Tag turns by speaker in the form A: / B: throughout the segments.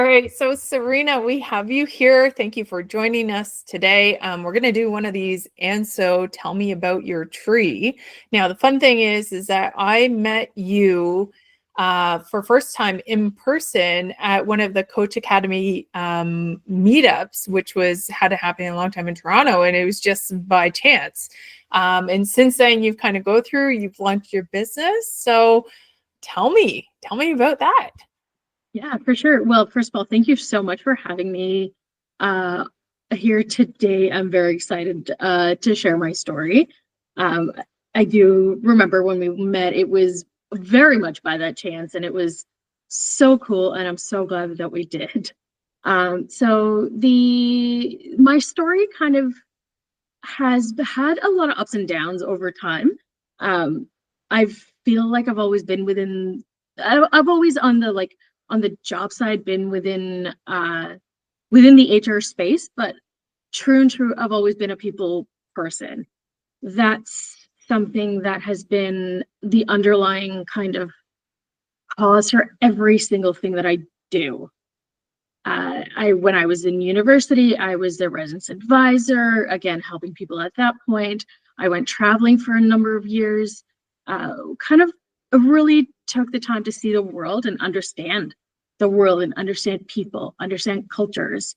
A: All right, so Sareena, we have you here. Thank you for joining us today. We're going to do one of these Enso Tell Me About Your Tree. Now, the fun thing is that I met you for first time in person at one of the Coach Academy meetups, which had to happen a long time in Toronto, and it was just by chance. And since then, you've kind of you've launched your business. So tell me about that.
B: Yeah, for sure. Well, first of all, thank you so much for having me here today. I'm very excited to share my story. I do remember when we met, it was very much by that chance, and it was so cool, and I'm so glad that we did. So my story kind of has had a lot of ups and downs over time. I feel like I've always been I've always on the job side been within the HR space, but true and true, I've always been a people person. That's something that has been the underlying kind of cause for every single thing that I do. When I was in university, I was the residence advisor, again, helping people at that point. I went traveling for a number of years, kind of really took the time to see the world and understand the world and understand people, understand cultures.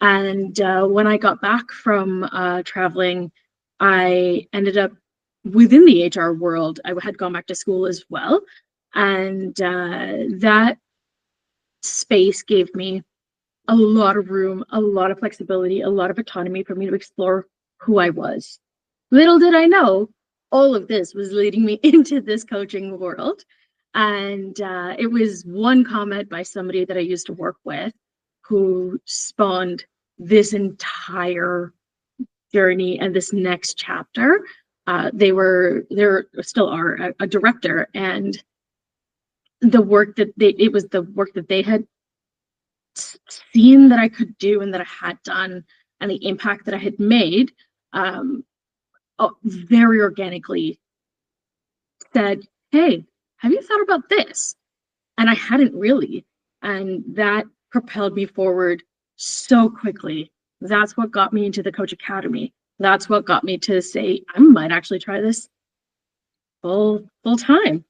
B: And when I got back from traveling, I ended up within the HR world. I had gone back to school as well. And that space gave me a lot of room, a lot of flexibility, a lot of autonomy for me to explore who I was. Little did I know, all of this was leading me into this coaching world. And it was one comment by somebody that I used to work with who spawned this entire journey and this next chapter. They still are a director, and it was the work that they had seen that I could do and that I had done, and the impact that I had made, very organically said, hey, have you thought about this? And I hadn't really. And that propelled me forward so quickly. That's what got me into the Coach Academy. That's what got me to say, I might actually try this full time.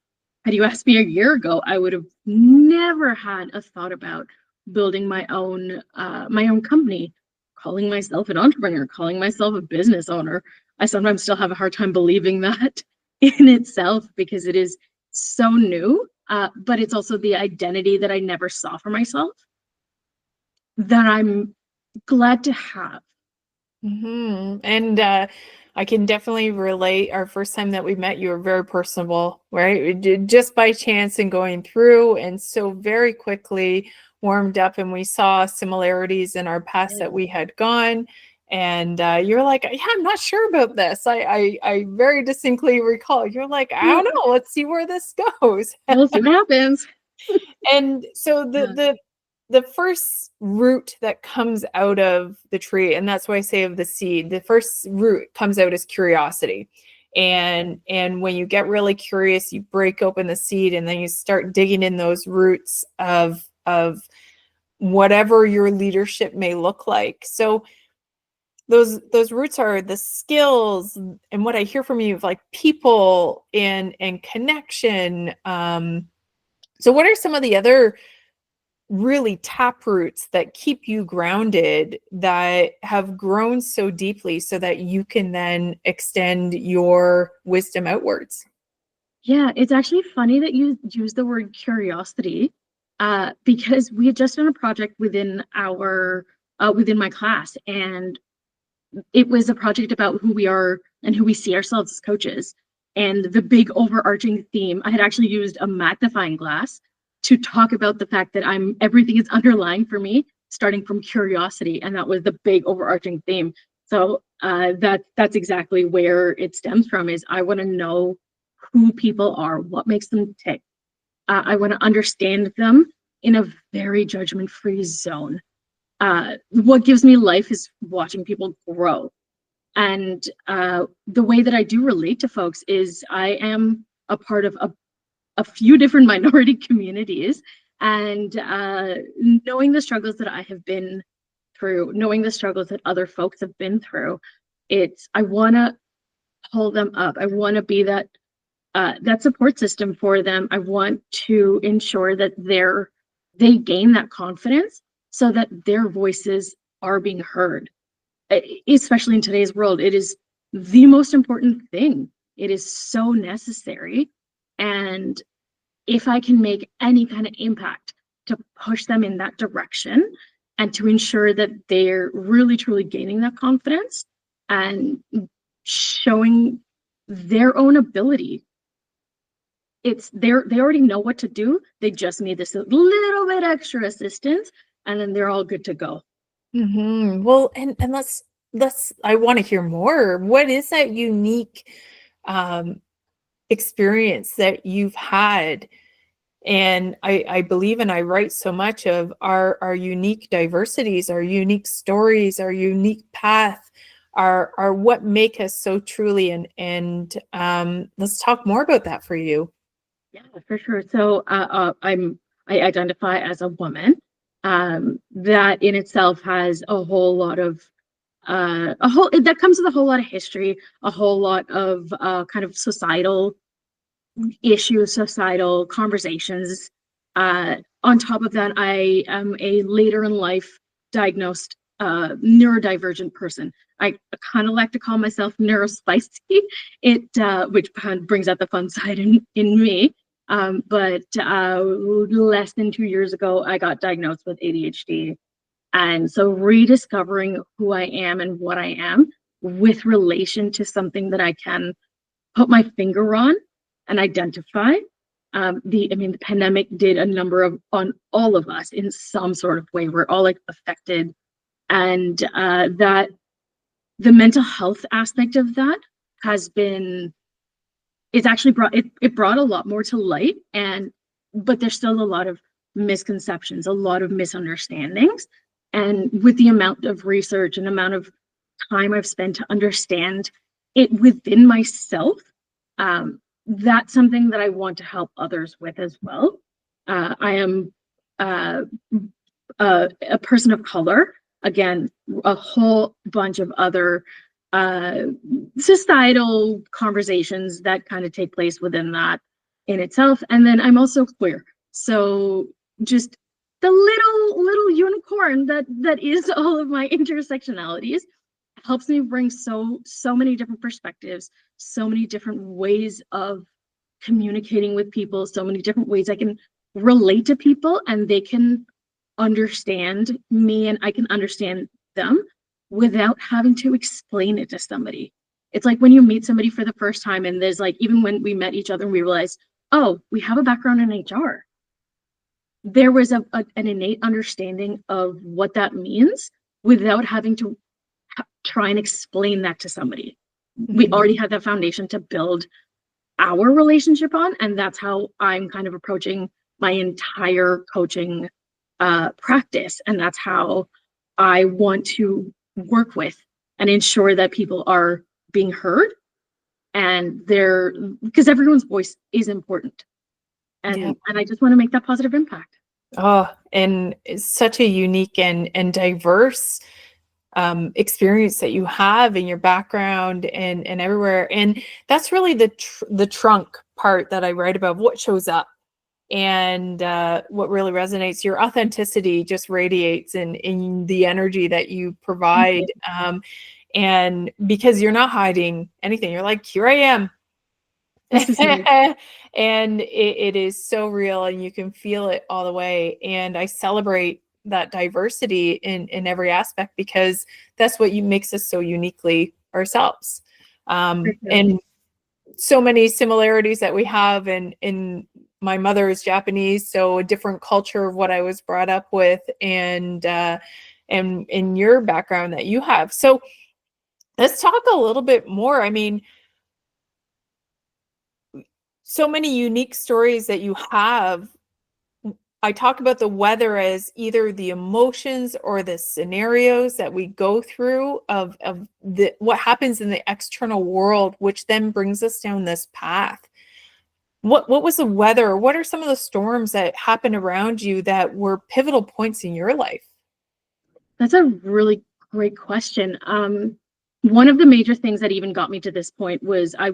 B: Had you asked me a year ago, I would have never had a thought about building my own company, calling myself an entrepreneur, calling myself a business owner. I sometimes still have a hard time believing that in itself because it is so new, but it's also the identity that I never saw for myself that I'm glad to have.
A: Mm-hmm. And I can definitely relate. Our first time that we met, you were very personable, right? Just by chance and going through, and so very quickly warmed up, and we saw similarities in our past that we had gone. And you're like, yeah, I'm not sure about this. I very distinctly recall. You're like, I don't know. Let's see where this goes.
B: We'll see what happens.
A: And so the first root that comes out of the tree, and that's why I say of the seed, the first root comes out as curiosity. And when you get really curious, you break open the seed, and then you start digging in those roots of whatever your leadership may look like. So those roots are the skills, and what I hear from you of like people and connection. So what are some of the other really tap roots that keep you grounded, that have grown so deeply so that you can then extend your wisdom outwards?
B: Yeah, it's actually funny that you use the word curiosity, because we had just done a project within my class, and it was a project about who we are and who we see ourselves as coaches. And the big overarching theme, I had actually used a magnifying glass to talk about the fact that everything is underlying for me, starting from curiosity. And that was the big overarching theme. So that's exactly where it stems from, is I want to know who people are, what makes them tick. I want to understand them in a very judgment-free zone. What gives me life is watching people grow. And the way that I do relate to folks is I am a part of a few different minority communities, And knowing the struggles that I have been through, knowing the struggles that other folks have been through, I want to hold them up. I want to be that support system for them. I want to ensure that they gain that confidence so that their voices are being heard. Especially in today's world, it is the most important thing. It is so necessary. And if I can make any kind of impact to push them in that direction and to ensure that they're really, truly gaining that confidence and showing their own ability, they already know what to do. They just need this little bit extra assistance, and then they're all good to go.
A: Well, and let's I want to hear more. What is that unique experience that you've had? And I believe, and I write so much of our unique diversities, our unique stories, our unique path are what make us so truly, and let's talk more about that for you.
B: Yeah, for sure. So I identify as a woman. That in itself has a whole lot of that comes with a whole lot of history, a whole lot of kind of societal issues, societal conversations. On top of that, I am a later in life diagnosed neurodivergent person. I kind of like to call myself neurospicy, which kind of brings out the fun side in me. But less than 2 years ago, I got diagnosed with ADHD. And so rediscovering who I am and what I am with relation to something that I can put my finger on and identify. The pandemic did a number on all of us in some sort of way. We're all like affected. And that the mental health aspect of that it's actually brought a lot more to light, but there's still a lot of misconceptions, a lot of misunderstandings. And with the amount of research and amount of time I've spent to understand it within myself, that's something that I want to help others with as well. I am a person of color. Again, a whole bunch of other societal conversations that kind of take place within that in itself. And then I'm also queer. So just the little unicorn that is all of my intersectionalities helps me bring so many different perspectives, so many different ways of communicating with people, so many different ways I can relate to people and they can understand me and I can understand them without having to explain it to somebody. It's like when you meet somebody for the first time and there's like, even when we met each other and we realized, oh, we have a background in HR. There was an innate understanding of what that means without having to try and explain that to somebody. We already had that foundation to build our relationship on, and that's how I'm kind of approaching my entire coaching practice. And that's how I want to work with and ensure that people are being heard and because everyone's voice is important. And I just want to make that positive impact.
A: Oh, and it's such a unique and diverse experience that you have in your background and everywhere. And that's really the trunk part that I write about, what shows up and what really resonates. Your authenticity just radiates in the energy that you provide. And because you're not hiding anything, you're like, here I am. And it is so real and you can feel it all the way. And I celebrate that diversity in every aspect because that's what makes us so uniquely ourselves. And so many similarities that we have in my mother is Japanese, so a different culture of what I was brought up with and in your background that you have. So let's talk a little bit more. I mean, so many unique stories that you have. I talk about the weather as either the emotions or the scenarios that we go through of what happens in the external world, which then brings us down this path. What was the weather? What are some of the storms that happened around you that were pivotal points in your life?
B: That's a really great question. One of the major things that even got me to this point was I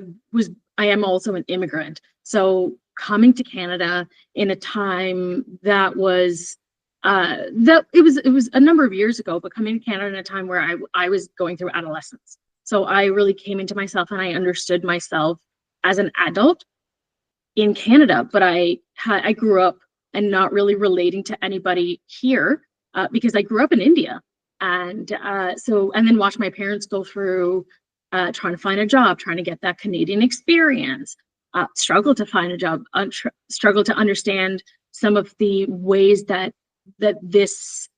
B: am also an immigrant. So coming to Canada in a time that was that it was a number of years ago, but coming to Canada in a time where I was going through adolescence. So I really came into myself and I understood myself as an adult in Canada, but I grew up and not really relating to anybody here because I grew up in India, and and then watched my parents go through trying to find a job, trying to get that Canadian experience, struggle to find a job, struggle to understand some of the ways that this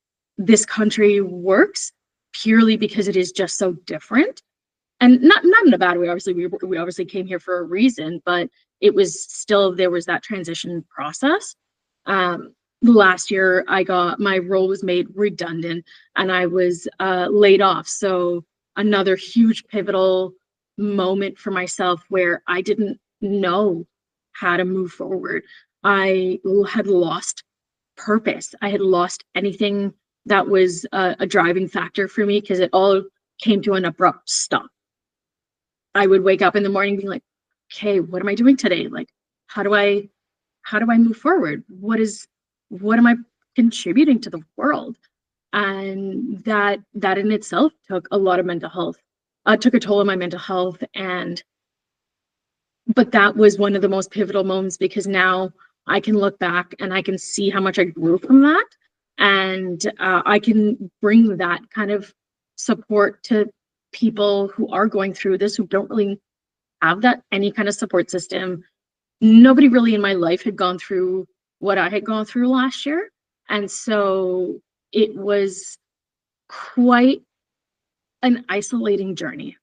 B: country works, purely because it is just so different, and not in a bad way. Obviously, we obviously came here for a reason, but it was still, there was that transition process. Last year, my role was made redundant, and I was laid off. So another huge pivotal moment for myself where I didn't know how to move forward. I had lost purpose. I had lost anything that was a driving factor for me, because it all came to an abrupt stop. I would wake up in the morning being like, okay, what am I doing today? Like, how do I move forward? What am I contributing to the world? And that in itself took a lot of mental health, took a toll on my mental health. But that was one of the most pivotal moments, because now I can look back and I can see how much I grew from that. And I can bring that kind of support to people who are going through this, who don't really have that any kind of support system. Nobody really in my life had gone through what I had gone through last year. And so it was quite an isolating journey.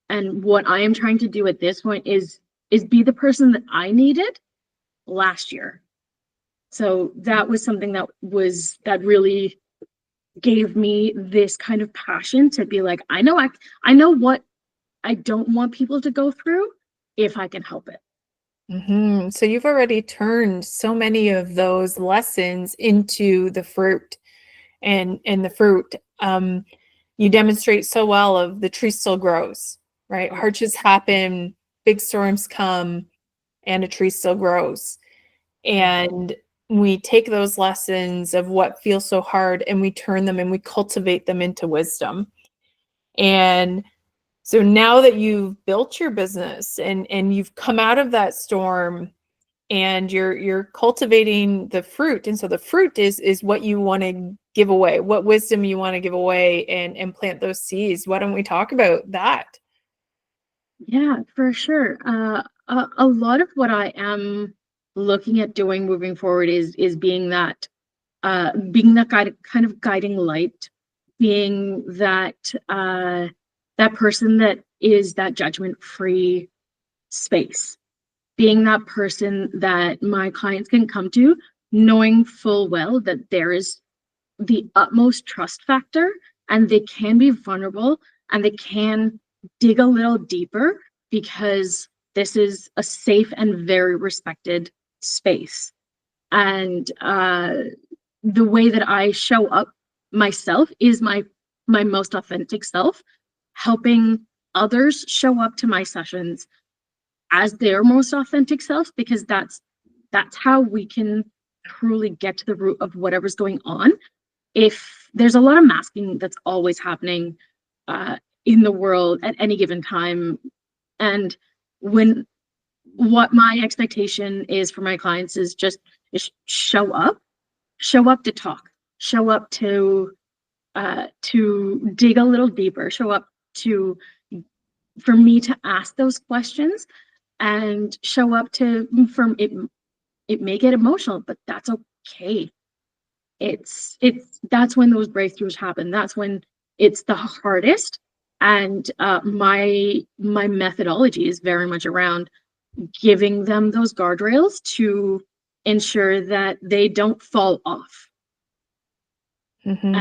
B: And what I am trying to do at this point is be the person that I needed last year. So that was something that really gave me this kind of passion to be like, I know what I don't want people to go through if I can help it.
A: Mm-hmm. So you've already turned so many of those lessons into the fruit, and the fruit, you demonstrate so well of the tree still grows, right? Hardships happen, big storms come, and a tree still grows. And we take those lessons of what feels so hard and we turn them and we cultivate them into wisdom. And so now that you've built your business and you've come out of that storm, and you're cultivating the fruit, and so the fruit is what you want to give away, what wisdom you want to give away, and plant those seeds. Why don't we talk about that?
B: Yeah, for sure. A lot of what I am looking at doing moving forward is being that kind of guiding light, being that person that is that judgment-free space, being that person that my clients can come to, knowing full well that there is the utmost trust factor, and they can be vulnerable, and they can dig a little deeper, because this is a safe and very respected space. And the way that I show up myself is my most authentic self, helping others show up to my sessions as their most authentic self, because that's how we can truly get to the root of whatever's going on. If there's a lot of masking that's always happening in the world at any given time, and when what my expectation is for my clients is just show up to talk, show up to dig a little deeper, show up to for me to ask those questions, and show up to from it. It may get emotional, but that's okay. It's that's when those breakthroughs happen. That's when it's the hardest. And my methodology is very much around giving them those guardrails to ensure that they don't fall off.
A: Mm-hmm.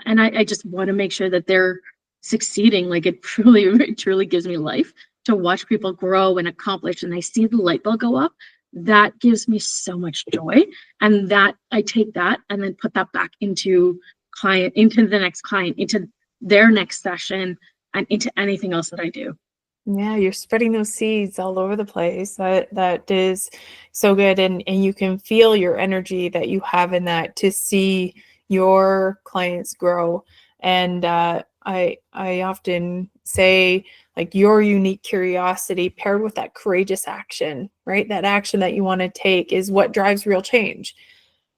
B: And I just want to make sure that they're succeeding. Like, it truly gives me life to watch people grow and accomplish, and I see the light bulb go up, that gives me so much joy. And that I take that and then put that back into the next client, into their next session, and into anything else that I do.
A: Yeah, you're spreading those seeds all over the place. That is so good. And you can feel your energy that you have in that, to see your clients grow. And I often say, like, your unique curiosity paired with that courageous action, right? That action that you want to take is what drives real change.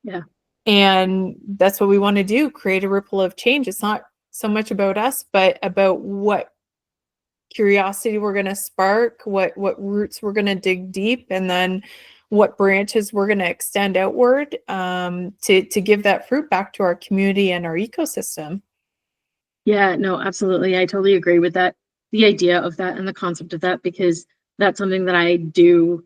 B: Yeah.
A: And that's what we want to do, create a ripple of change. It's not so much about us, but about what curiosity we're going to spark, what roots we're going to dig deep, and then what branches we're going to extend outward, to give that fruit back to our community and our ecosystem.
B: Yeah, no, absolutely. I totally agree with that. The idea of that and the concept of that, because that's something that I do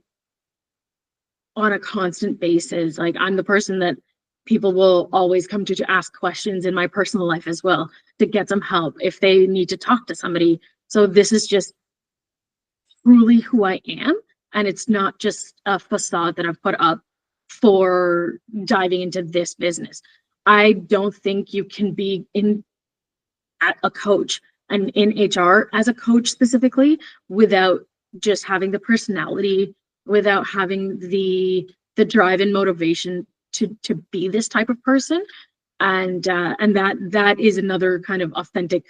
B: on a constant basis. Like, I'm the person that people will always come to ask questions in my personal life as well, to get some help if they need to talk to somebody. So this is just truly who I am. And it's not just a facade that I've put up for diving into this business. I don't think you can be a coach and in HR as a coach specifically without just having the personality, without having the drive and motivation to be this type of person. And that is another kind of authentic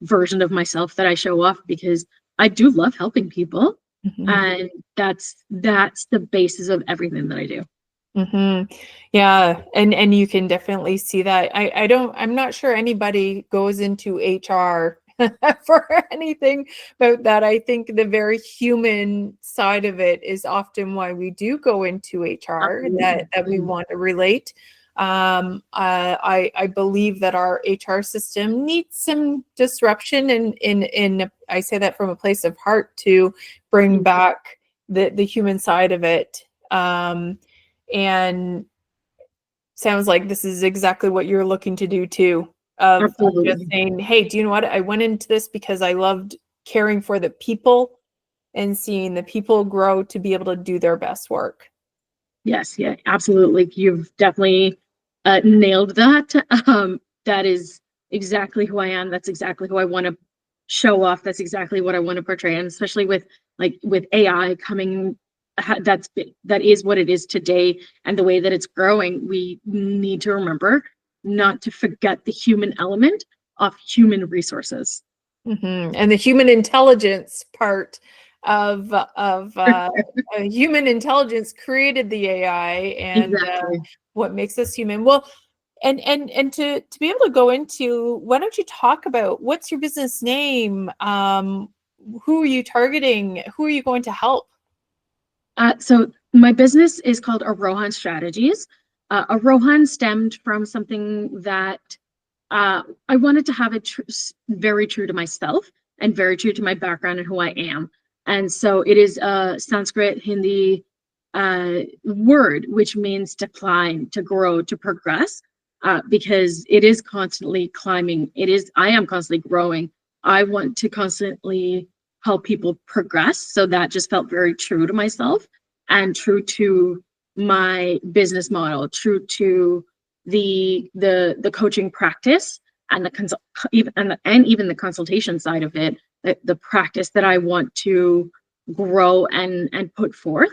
B: version of myself that I show off, because I do love helping people.
A: Mm-hmm.
B: And that's the basis of everything that I do.
A: Mm-hmm. Yeah, and you can definitely see that. I'm not sure anybody goes into HR for anything about that. I think the very human side of it is often why we do go into HR, that we want to relate. I believe that our HR system needs some disruption, and in I say that from a place of heart, to bring back the human side of it. And sounds like this is exactly what you're looking to do too, of just saying, hey, do you know what? I went into this because I loved caring for the people and seeing the people grow to be able to do their best work.
B: Yes, yeah, absolutely. You've definitely nailed that. That is exactly who I am. That's exactly who I want to show off. That's exactly what I want to portray. And especially with AI coming, that is what it is today, and the way that it's growing, we need to remember not to forget the human element of human resources.
A: Mm-hmm. And the human intelligence part of human intelligence created the AI, and
B: Exactly.
A: what makes us human. Well, and to be able to go into, why don't you talk about what's your business name? Who are you targeting? Who are you going to help?
B: So my business is called Arohan Strategies. Arohan stemmed from something that I wanted to have it very true to myself and very true to my background and who I am. And so it is a Sanskrit Hindi word, which means to climb, to grow, to progress, because it is constantly climbing. I am constantly growing. I want to constantly help people progress. So that just felt very true to myself and true to my business model, true to the coaching practice and even the consultation side of it, the practice that I want to grow and put forth.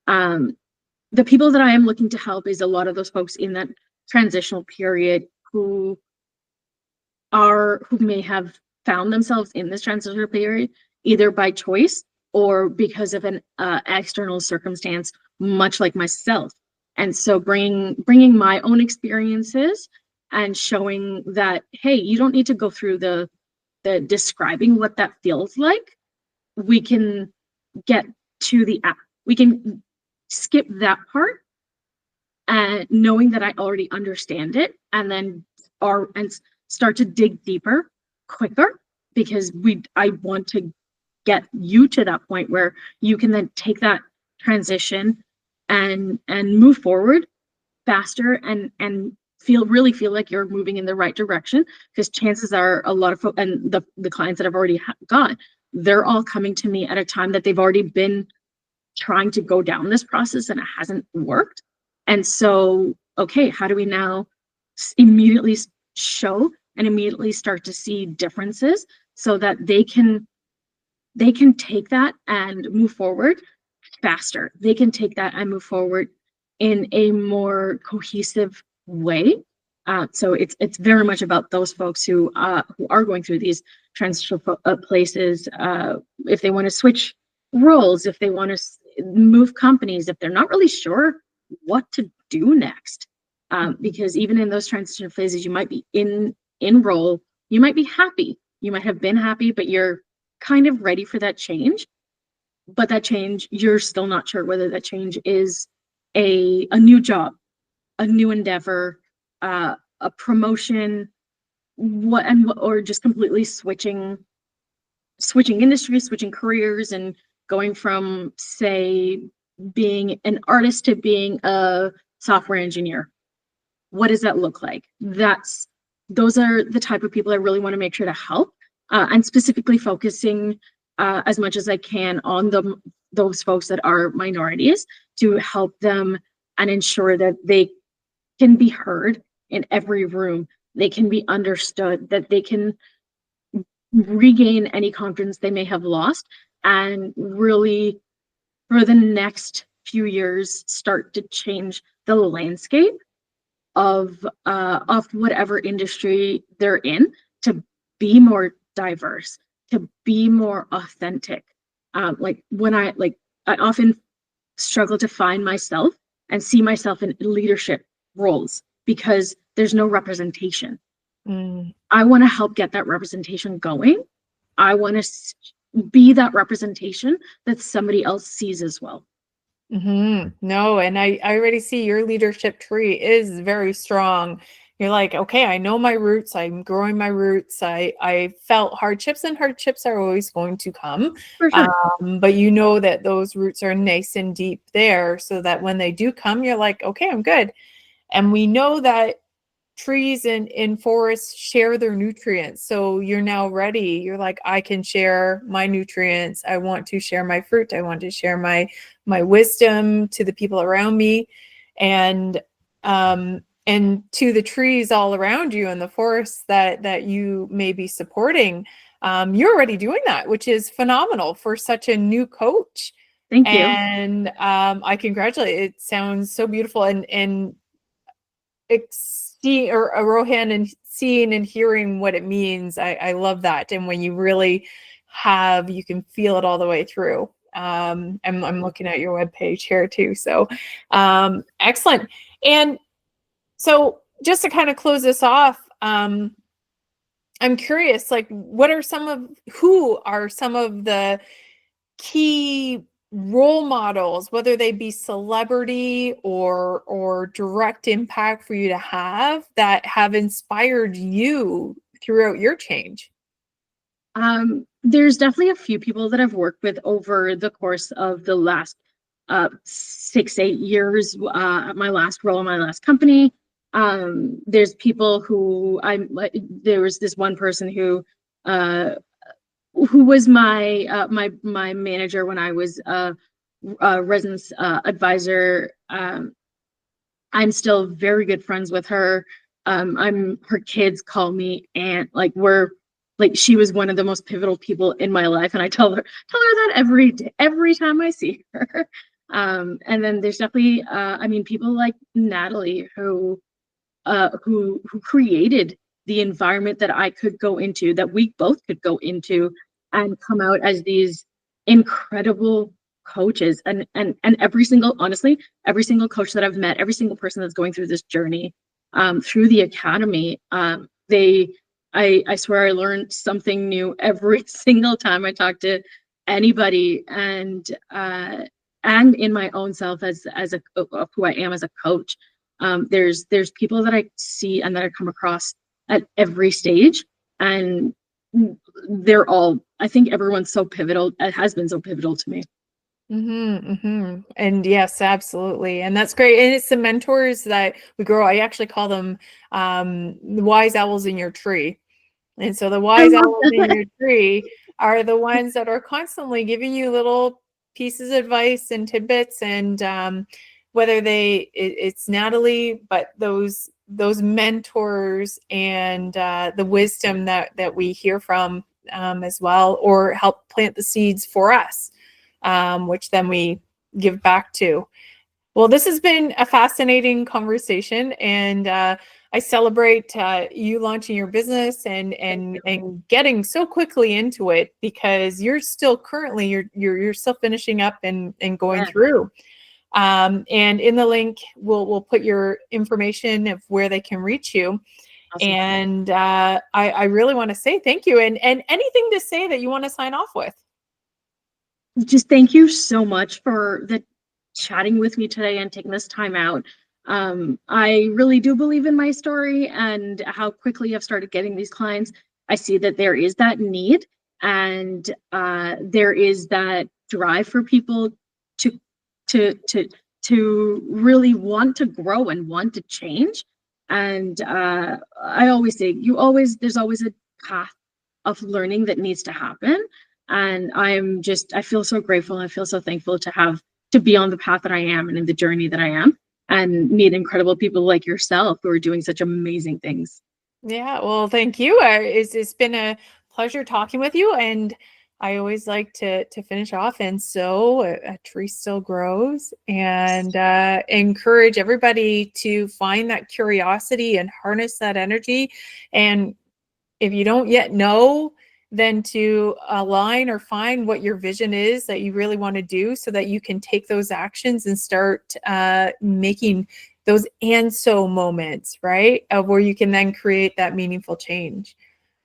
B: The people that I am looking to help is a lot of those folks in that transitional period who may have found themselves in this transitional period either by choice or because of an external circumstance, much like myself. And so bringing my own experiences and showing that, hey, you don't need to go through the describing what that feels like. We can get to we can skip that part, and knowing that I already understand it, and then start to dig deeper quicker, because I want to get you to that point where you can then take that transition and move forward faster and really feel like you're moving in the right direction, because chances are a lot of and the clients that I've already got they're all coming to me at a time that they've already been trying to go down this process and it hasn't worked. And so, okay, how do we now immediately show and immediately start to see differences so that they can take that and move forward faster. They can take that and move forward in a more cohesive way. So it's very much about those folks who are going through these transitional places. If they want to switch roles, if they want to move companies, if they're not really sure what to do next, because even in those transitional phases, you might be in role, you might be happy, you might have been happy, but you're kind of ready for that change. But that change, you're still not sure whether that change is a new job, a new endeavor, a promotion, or just completely switching industries, switching careers, and going from, say, being an artist to being a software engineer. What does that look like? Those are the type of people I really want to make sure to help, and specifically focusing as much as I can on those folks that are minorities, to help them and ensure that they can be heard in every room, they can be understood, that they can regain any confidence they may have lost, and really, for the next few years, start to change the landscape of whatever industry they're in, to be more diverse, to be more authentic. I often struggle to find myself and see myself in leadership roles because there's no representation. I want to help get that representation going. I want to be that representation that somebody else sees as well.
A: No, and I already see your leadership tree is very strong. You're like, okay, I know my roots. I'm growing my roots. I felt hardships, and hardships are always going to come.
B: For sure.
A: But you know that those roots are nice and deep there, so that when they do come, you're like, okay, I'm good. And we know that trees in forests share their nutrients. So you're now ready. You're like, I can share my nutrients. I want to share my fruit. I want to share my wisdom to the people around me. And to the trees all around you in the forests that you may be supporting, you're already doing that, which is phenomenal for such a new coach.
B: Thank you.
A: And I congratulate. It sounds so beautiful, and Arohan, and seeing and hearing what it means. I love that. And when you really you can feel it all the way through. I'm looking at your webpage here too. So excellent. And so just to kind of close this off, I'm curious, like, who are some of the key role models, whether they be celebrity or direct impact for you to have, that have inspired you throughout your change?
B: There's definitely a few people that I've worked with over the course of the last 6-8 years, at my last role in my last company. There's people who there was this one person who was my manager when I was a residence advisor. I'm still very good friends with her. Her kids call me aunt. She was one of the most pivotal people in my life, and I tell her that every day, every time I see her. And then there's definitely people like Natalie, who created the environment that I could go into, that we both could go into, and come out as these incredible coaches. And every single coach that I've met, every single person that's going through this journey through the academy, I swear I learned something new every single time I talk to anybody, and in my own self as who I am as a coach. There's people that I see and that I come across at every stage, and I think everyone's so pivotal. It has been so pivotal to me.
A: And yes, absolutely. And that's great. And it's the mentors that we grow. I actually call them the wise owls in your tree. And so the wise owls in your tree are the ones that are constantly giving you little pieces of advice and tidbits, and whether it's Natalie, but those mentors and the wisdom that we hear from as well, or help plant the seeds for us, which then we give back to. Well, this has been a fascinating conversation, and I celebrate you launching your business and getting so quickly into it, because you're still currently you're still finishing up and going through. And in the link, we'll put your information of where they can reach you. Awesome. And I really want to say thank you, and anything to say that you want to sign off with.
B: Just thank you so much for chatting with me today and taking this time out. I really do believe in my story and how quickly I've started getting these clients. I see that there is that need, and there is that drive for people to really want to grow and want to change. And I always say, there's always a path of learning that needs to happen. And I feel so grateful. I feel so thankful to be on the path that I am and in the journey that I am, and meet incredible people like yourself who are doing such amazing things.
A: Yeah, well, thank you. It's been a pleasure talking with you, and I always like to finish off. And so a tree still grows, and encourage everybody to find that curiosity and harness that energy. And if you don't yet know, then to align or find what your vision is that you really want to do, so that you can take those actions and start making those Enso moments, right? Of where you can then create that meaningful change.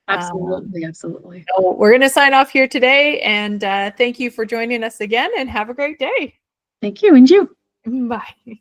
B: Absolutely, absolutely.
A: So we're going to sign off here today, and thank you for joining us again, and have a great day.
B: Thank you, and you.
A: Bye.